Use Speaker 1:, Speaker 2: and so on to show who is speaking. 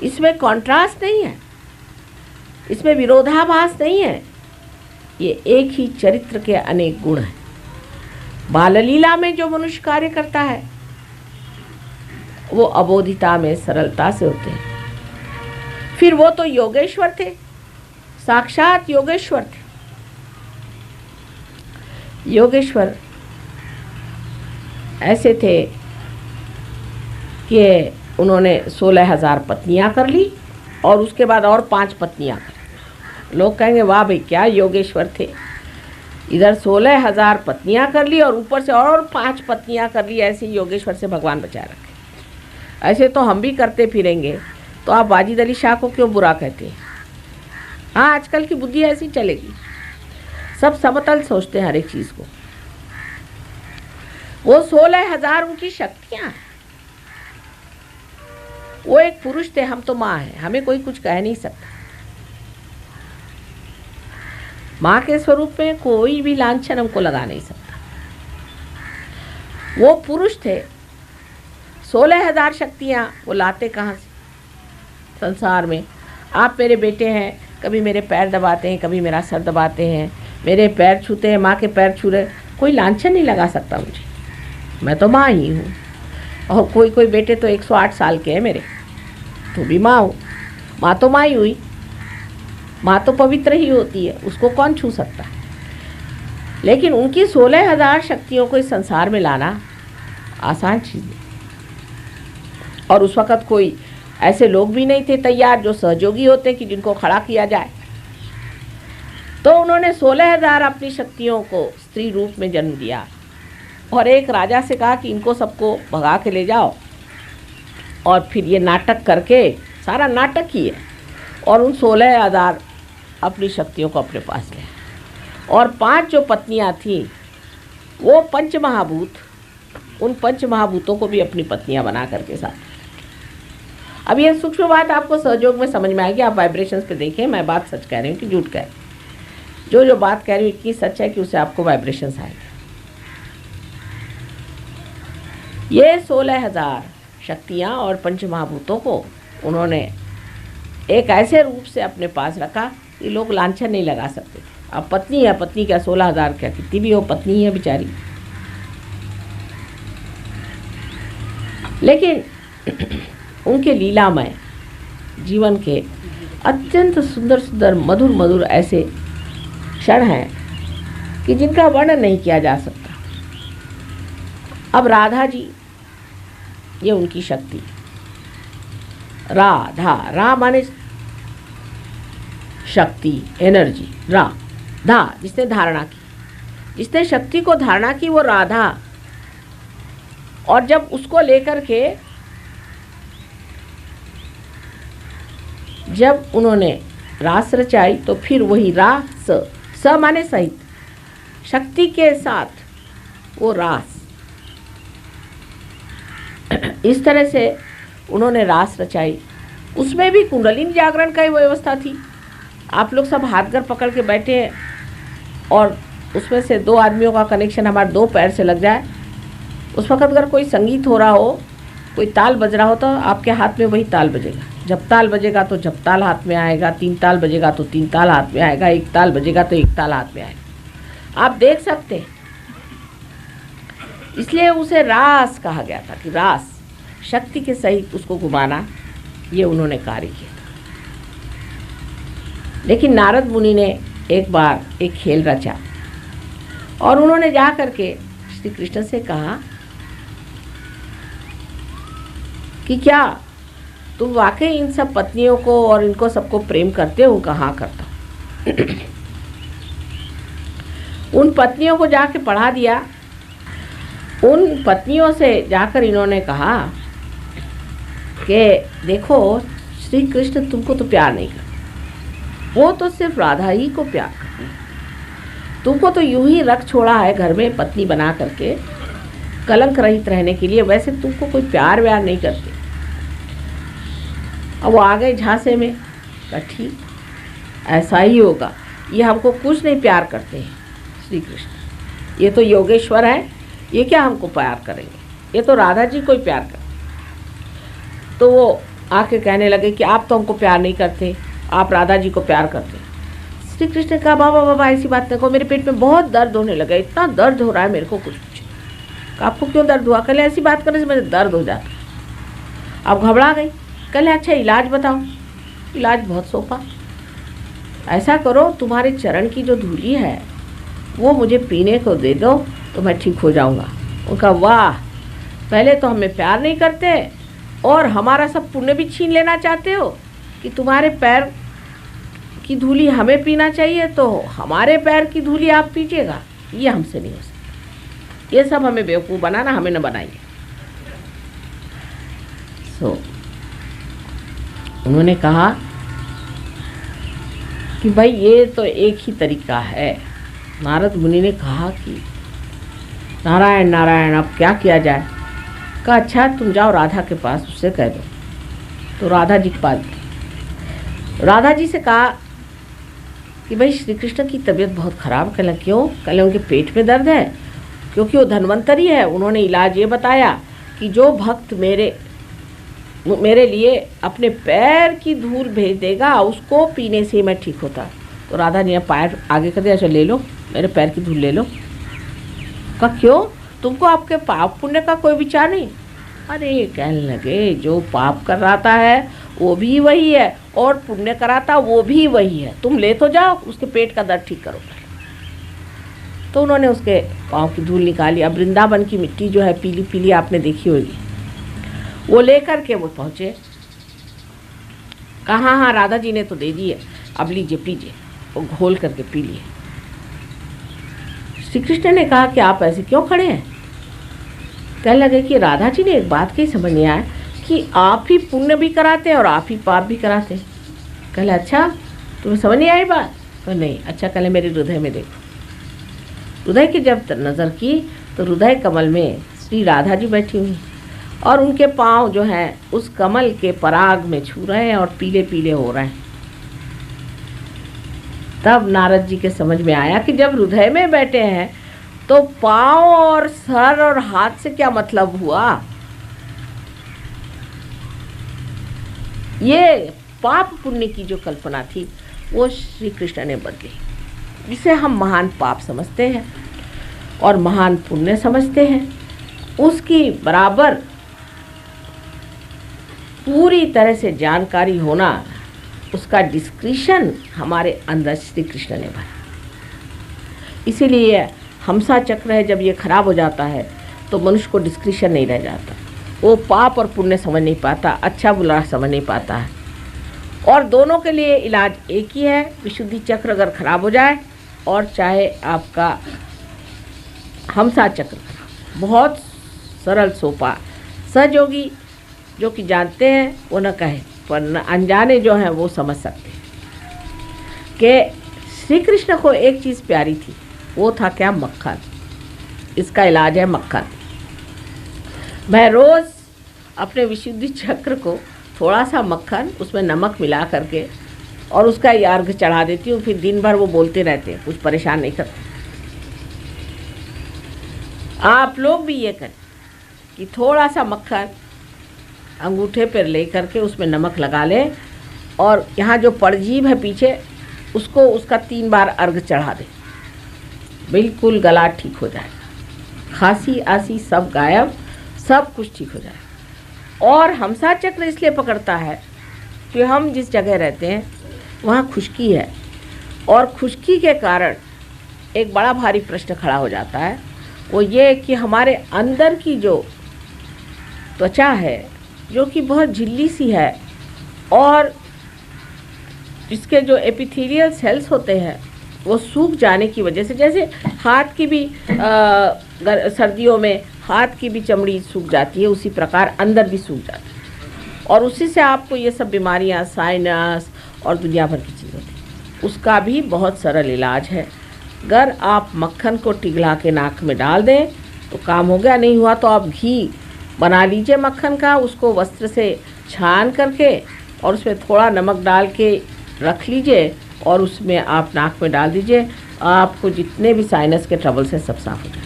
Speaker 1: इसमें कॉन्ट्रास्ट नहीं है, इसमें विरोधाभास नहीं है, ये एक ही चरित्र के अनेक गुण हैं। बाललीला में जो मनुष्य कार्य करता है वो अबोधिता में सरलता से होते हैं। फिर वो तो योगेश्वर थे, साक्षात योगेश्वर थे। योगेश्वर ऐसे थे कि उन्होंने 16,000 पत्नियां कर ली और उसके बाद और 5 पत्नियां कर। लोग कहेंगे वाह भाई क्या योगेश्वर थे, इधर 16,000 पत्नियां कर ली और ऊपर से और 5 पत्नियां कर ली। ऐसे योगेश्वर से भगवान बचा रखे। ऐसे तो हम भी करते फिरेंगे, तो आप वाजिद अली शाह को क्यों बुरा कहते हैं? हाँ, आजकल की बुद्धि ऐसी चलेगी, सब समतल सोचते हैं हर एक चीज़ को। वो 16,000 उनकी शक्तियाँ हैं। वो एक पुरुष थे, हम तो माँ हैं, हमें कोई कुछ कह नहीं सकता। माँ के स्वरूप में कोई भी लांछन हमको लगा नहीं सकता। वो पुरुष थे, 16,000 शक्तियाँ वो लाते कहाँ से संसार में? आप मेरे बेटे हैं, कभी मेरे पैर दबाते हैं, कभी मेरा सर दबाते हैं, मेरे पैर छूते हैं, माँ के पैर छू रहे, कोई लांछन नहीं लगा सकता मुझे। मैं तो माँ ही हूँ। और कोई कोई बेटे तो 108 साल के हैं मेरे, तो भी माँ हूँ। माँ तो माँ ही हुई, माँ तो पवित्र ही होती है, उसको कौन छू सकता है? लेकिन उनकी 16,000 शक्तियों को इस संसार में लाना आसान चीज़ नहीं। और उस वक़्त कोई ऐसे लोग भी नहीं थे तैयार जो सहयोगी होते कि जिनको खड़ा किया जाए। तो उन्होंने 16,000 अपनी शक्तियों को स्त्री रूप में जन्म दिया और एक राजा से कहा कि इनको सबको भगा के ले जाओ और फिर ये नाटक करके, सारा नाटक ही है, और उन 16,000 अपनी शक्तियों को अपने पास ले। और 5 जो पत्नियां थीं वो पंचमहाभूत, उन पंचमहाभूतों को भी अपनी पत्नियां बना करके साथ। अब ये सूक्ष्म बात आपको सहयोग में समझ में आएगी। आप वाइब्रेशंस पे देखें, मैं बात सच कह रही हूँ कि झूठ कह रही हूँ। जो बात कह रही हूँ इतनी सच है कि उससे आपको वाइब्रेशंस आएंगे। ये 16,000 शक्तियाँ और पंचमहाभूतों को उन्होंने एक ऐसे रूप से अपने पास रखा कि लोग लांछन नहीं लगा सकते थे। अब पत्नी है, पत्नी क्या 16,000 क्या कितनी भी हो, पत्नी है बेचारी। लेकिन उनके लीलामय जीवन के अत्यंत सुंदर सुंदर मधुर मधुर ऐसे क्षण हैं कि जिनका वर्णन नहीं किया जा सकता। अब राधा जी, ये उनकी शक्ति। राधा, रा माने शक्ति, एनर्जी। रा, धा जिसने धारणा की, जिसने शक्ति को धारणा की वो राधा। और जब उसको लेकर के जब उन्होंने रास रचाई तो फिर वही रास, स माने सहित, शक्ति के साथ वो रास, इस तरह से उन्होंने रास रचाई। उसमें भी कुंडलिनी जागरण का ही व्यवस्था थी। आप लोग सब हाथ घर पकड़ के बैठे हैं और उसमें से 2 आदमियों का कनेक्शन हमारे 2 पैर से लग जाए, उस वक़्त अगर कोई संगीत हो रहा हो, कोई ताल बज रहा हो, तो आपके हाथ में वही ताल बजेगा। जब ताल बजेगा तो जब ताल हाथ में आएगा, 3 ताल बजेगा तो 3 ताल हाथ में आएगा, 1 ताल बजेगा तो 1 ताल हाथ में आएगा। आप देख सकते हैं। इसलिए उसे रास कहा गया था कि रास, शक्ति के सहित उसको घुमाना, ये उन्होंने कार्य किया था। लेकिन नारद मुनि ने एक बार एक खेल रचा और उन्होंने जा करके श्री कृष्ण से कहा कि क्या तुम वाकई इन सब पत्नियों को और इनको सबको प्रेम करते हो? कहाँ करता हूँ। उन पत्नियों को जाके पढ़ा दिया। उन पत्नियों से जाकर इन्होंने कहा कि देखो श्री कृष्ण तुमको तो प्यार नहीं करते, वो तो सिर्फ राधा ही को प्यार करते हैं। तुमको तो यूं ही रख छोड़ा है घर में पत्नी बना करके कलंक रहित रहने के लिए, वैसे तुमको कोई प्यार व्यार नहीं करते। अब वो आ गए झांसे में, कहा ठीक ऐसा ही होगा, ये हमको कुछ नहीं प्यार करते हैं श्री कृष्ण, ये तो योगेश्वर है, ये क्या हमको प्यार करेंगे, ये तो राधा जी को ही प्यार करते। तो वो आके कहने लगे कि आप तो हमको प्यार नहीं करते, आप राधा जी को प्यार करते। श्री कृष्ण ने कहा बाबा बाबा ऐसी बात नहीं कहो, मेरे पेट में बहुत दर्द होने लगा, इतना दर्द हो रहा है मेरे को कुछ पूछे। आपको क्यों दर्द हुआ? कल ऐसी बात करने से मेरे दर्द हो जाता। अब घबरा गई, कल अच्छा इलाज बताओ। इलाज बहुत सोपा, ऐसा करो तुम्हारे चरण की जो धूली है वो मुझे पीने को दे दो तो मैं ठीक हो जाऊंगा। उनका वाह, पहले तो हमें प्यार नहीं करते और हमारा सब पुण्य भी छीन लेना चाहते हो कि तुम्हारे पैर की धूली हमें पीना चाहिए तो हमारे पैर की धूली आप पीजिएगा। ये हमसे नहीं हो सकता, ये सब हमें बेवकूफ़ बनाना, हमें न बनाइए। उन्होंने कहा कि भाई ये तो एक ही तरीका है। नारद मुनि ने कहा कि नारायण नारायण अब क्या किया जाए? कहा अच्छा तुम जाओ राधा के पास, उससे कह दो। तो राधा जी के पास गए। राधा जी से कहा कि भाई श्री कृष्ण की तबीयत बहुत ख़राब। कहला क्यों? कहले उनके पेट में दर्द है, क्योंकि वो धन्वंतरी है। उन्होंने इलाज ये बताया कि जो भक्त मेरे लिए अपने पैर की धूल भेज देगा उसको पीने से मैं ठीक होता। तो राधा जी ने पैर आगे कर दिया, अच्छा ले लो मेरे पैर की धूल ले लो। कहा क्यों? तुमको आपके पाप पुण्य का कोई विचार नहीं? अरे कहने लगे जो पाप कराता है वो भी वही है और पुण्य कराता वो भी वही है, तुम ले तो जाओ, उसके पेट का दर्द ठीक करो। तो उन्होंने उसके पाँव की धूल निकाली। अब वृंदावन की मिट्टी जो है पीली पीली आपने देखी होगी, वो लेकर के वो पहुँचे। कहा हाँ राधा जी ने तो दे दी है, अब लीजिए पीजिए। वो घोल करके पी लिए। श्री कृष्ण ने कहा कि आप ऐसे क्यों खड़े हैं? कहने लगे कि राधा जी ने एक बात कही समझ नहीं आया कि आप ही पुण्य भी कराते हैं और आप ही पाप भी कराते हैं। कहले अच्छा तुम्हें समझ नहीं आई बात? तो नहीं। अच्छा कहले मेरे हृदय में देखो। हृदय की जब नज़र की तो हृदय कमल में श्री राधा जी बैठी हुई और उनके पाँव जो हैं उस कमल के पराग में छू रहे हैं और पीले पीले हो रहे हैं। तब नारद जी के समझ में आया कि जब हृदय में बैठे हैं तो पाँव और सर और हाथ से क्या मतलब हुआ? ये पाप पुण्य की जो कल्पना थी वो श्री कृष्ण ने बदली, जिसे हम महान पाप समझते हैं और महान पुण्य समझते हैं, उसकी बराबर पूरी तरह से जानकारी होना, उसका डिस्क्रिशन हमारे अंदर श्री कृष्ण ने भरा। इसीलिए हमसा चक्र है, जब ये खराब हो जाता है तो मनुष्य को डिस्क्रिशन नहीं रह जाता, वो पाप और पुण्य समझ नहीं पाता, अच्छा बुरा समझ नहीं पाता है। और दोनों के लिए इलाज एक ही है, विशुद्धि चक्र अगर खराब हो जाए और चाहे आपका हमसा चक्र, बहुत सरल सोपा। सहयोगी जो कि जानते हैं वो न कहे, पर अनजाने जो हैं वो समझ सकते हैं कि श्री कृष्ण को एक चीज़ प्यारी थी, वो था क्या? मक्खन। इसका इलाज है मक्खन। मैं रोज़ अपने विशुद्धि चक्र को थोड़ा सा मक्खन, उसमें नमक मिला करके और उसका अर्घ चढ़ा देती हूँ। फिर दिन भर वो बोलते रहते हैं, कुछ परेशान नहीं करते। आप लोग भी ये करें कि थोड़ा सा मक्खन अंगूठे पर ले करके उसमें नमक लगा लें और यहाँ जो परजीव है पीछे उसको उसका 3 बार अर्घ चढ़ा दें, बिल्कुल गला ठीक हो जाए, खांसी आसी सब गायब, सब कुछ ठीक हो जाए। और हमसा चक्र इसलिए पकड़ता है कि हम जिस जगह रहते हैं वहाँ खुश्की है और खुश्की के कारण एक बड़ा भारी प्रश्न खड़ा हो जाता है, वो ये कि हमारे अंदर की जो त्वचा है जो कि बहुत झिल्ली सी है और इसके जो एपिथेलियल सेल्स होते हैं वो सूख जाने की वजह से, जैसे हाथ की भी सर्दियों में हाथ की भी चमड़ी सूख जाती है, उसी प्रकार अंदर भी सूख जाती है और उसी से आपको ये सब बीमारियां, साइनस और दुनिया भर की चीज़ होती है। उसका भी बहुत सरल इलाज है। अगर आप मक्खन को पिघला के नाक में डाल दें तो काम हो गया। नहीं हुआ तो आप घी बना लीजिए मक्खन का, उसको वस्त्र से छान करके और उसमें थोड़ा नमक डाल के रख लीजिए और उसमें आप नाक में डाल दीजिए। आपको जितने भी साइनस के ट्रबल्स हैं सब साफ हो जाए।